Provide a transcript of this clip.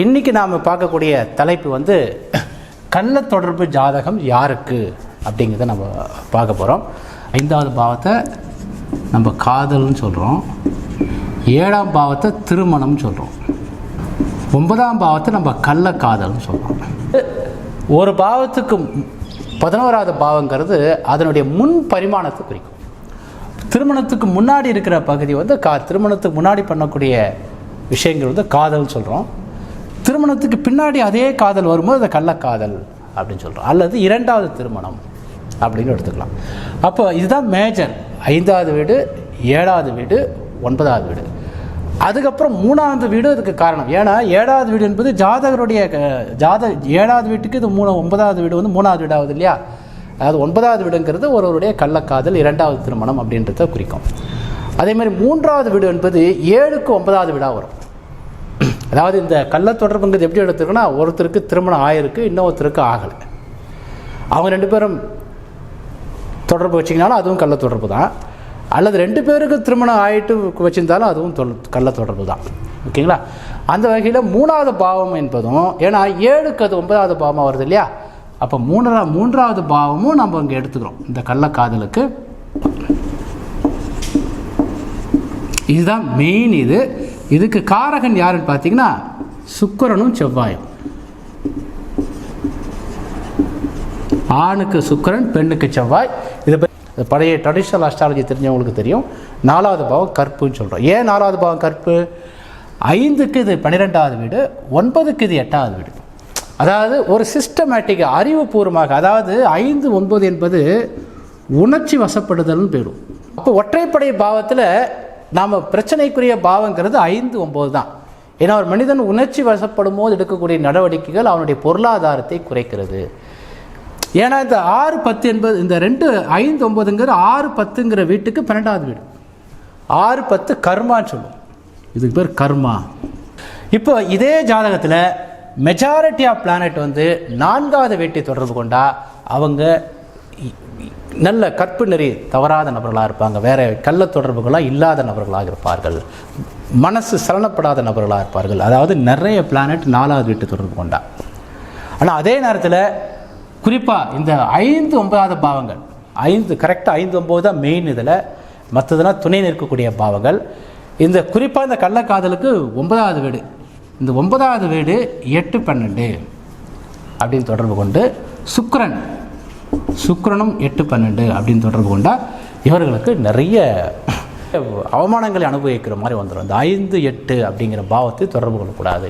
இன்றைக்கி நாம் பார்க்கக்கூடிய தலைப்பு வந்து கள்ள தொடர்பு ஜாதகம் யாருக்கு அப்படிங்கிறத நம்ம பார்க்க போகிறோம். 5வது பாவத்தை நம்ம காதல்னு சொல்கிறோம், 7ஆம் பாவத்தை திருமணம்னு சொல்கிறோம், 9ஆம் பாவத்தை நம்ம கள்ள காதல்னு சொல்கிறோம். ஒரு பாவத்துக்கு 11வது பாவங்கிறது அதனுடைய முன் பரிமாணத்தை குறிக்கும். திருமணத்துக்கு முன்னாடி இருக்கிற பகுதி வந்து திருமணத்துக்கு முன்னாடி பண்ணக்கூடிய விஷயங்கள் வந்து காதல்னு சொல்கிறோம். திருமணத்துக்கு பின்னாடி அதே காதல் வரும்போது அதை கள்ளக்காதல் அப்படின்னு சொல்கிறோம், அல்லது 2வது திருமணம் அப்படின்னு எடுத்துக்கலாம். அப்போ இதுதான் மேஜர். 5வது வீடு, 7வது வீடு, 9வது வீடு, அதுக்கப்புறம் 3வது வீடு அதுக்கு காரணம். ஏன்னா 7வது வீடு என்பது ஜாதகருடைய 7வது வீட்டுக்கு இது 9வது வீடு வந்து 3வது வீடாகுது இல்லையா. அதாவது 9வது வீடுங்கிறது ஒருவருடைய கள்ளக்காதல், 2வது திருமணம் அப்படின்றத குறிக்கும். அதேமாதிரி 3வது வீடு என்பது 7க்கு 9வது வீடாக வரும். அதாவது இந்த கள்ள தொடர்புங்கிறது எப்படி எடுத்துருக்குன்னா, ஒருத்தருக்கு திருமணம் ஆயிருக்கு, இன்னொருத்தருக்கு ஆகலை. அவங்க 2 பேரும் தொடர்பு வச்சிங்கனாலும் அதுவும் கள்ள தொடர்பு தான், அல்லது 2 பேருக்கு திருமணம் ஆகிட்டு வச்சுருந்தாலும் அதுவும் கள்ள தொடர்பு தான். ஓகேங்களா? அந்த வகையில் 3வது பாவம் என்பதும், ஏன்னா 7க்கு அது 9வது பாவமாக வருது இல்லையா, அப்போ 3வது பாவமும் நம்ம இங்கே எடுத்துக்கிறோம் இந்த கள்ளக்காதலுக்கு. இதுதான் மெயின். இதுக்கு காரகன் யாருன்னு பார்த்தீங்கன்னா சுக்கிரனும் செவ்வாயும். ஆணுக்கு சுக்கிரன், பெண்ணுக்கு செவ்வாய். இது பழைய ட்ரெடிஷ்னல் அஸ்ட்ராலஜி தெரிஞ்சவங்களுக்கு தெரியும். 4வது பாவம் கற்புன்னு சொல்கிறோம். ஏன் 4வது பாவம் கற்பு? 5க்கு இது 12வது வீடு, 9க்கு இது 8வது வீடு. அதாவது ஒரு சிஸ்டமேட்டிக் அறிவுபூர்வமாக, அதாவது 5, 9 என்பது உணர்ச்சி வசப்படுதல்னு போயிடும். அப்போ ஒற்றைப்படை பாவத்தில் நாம் பிரச்சனைக்குரிய பாவங்கிறது 5, 9 தான். ஏன்னா ஒரு மனிதன் உணர்ச்சி வசப்படும் போது எடுக்கக்கூடிய நடவடிக்கைகள் அவனுடைய பொருளாதாரத்தை குறைக்கிறது. ஏன்னா இந்த 6, 10 என்பது இந்த 2, 5, 9ங்கிற 6, 10ங்கிற வீட்டுக்கு 12வது வீடு. 6, 10 கர்மான்னு சொல்லுவோம். இதுக்கு பேர் கர்மா. இப்போ இதே ஜாதகத்தில் மெஜாரிட்டி ஆஃப் பிளானட் வந்து 4வது வீட்டை தொடர்பு கொண்டா அவங்க நல்ல கற்பு நெறி தவறாத நபர்களாக இருப்பாங்க, வேறு கள்ள தொடர்புகளாக இல்லாத நபர்களாக இருப்பார்கள், மனசு சலனப்படாத நபர்களாக இருப்பார்கள். அதாவது நிறைய பிளானட் 4வது வீட்டை தொடர்பு கொண்டா. ஆனால் அதே நேரத்தில் குறிப்பாக இந்த 5, 9வது பாவங்கள், 5 கரெக்டாக 5, 9 தான் மெயின். இதில் மற்றதெல்லாம் துணை நிற்கக்கூடிய பாவங்கள். இந்த குறிப்பாக இந்த கள்ளக்காதலுக்கு 9வது வீடு, இந்த 9வது வீடு 8, 12 அப்படின்னு தொடர்பு கொண்டு சுக்கிரனும் 8, 12 அப்படின்னு தொடர்பு கொண்டால் இவர்களுக்கு நிறைய அவமானங்களை அனுபவிக்கிற மாதிரி வந்துடும். இந்த 5, 8 அப்படிங்கிற பாவத்தை தொடர்பு கொள்ளக்கூடாது.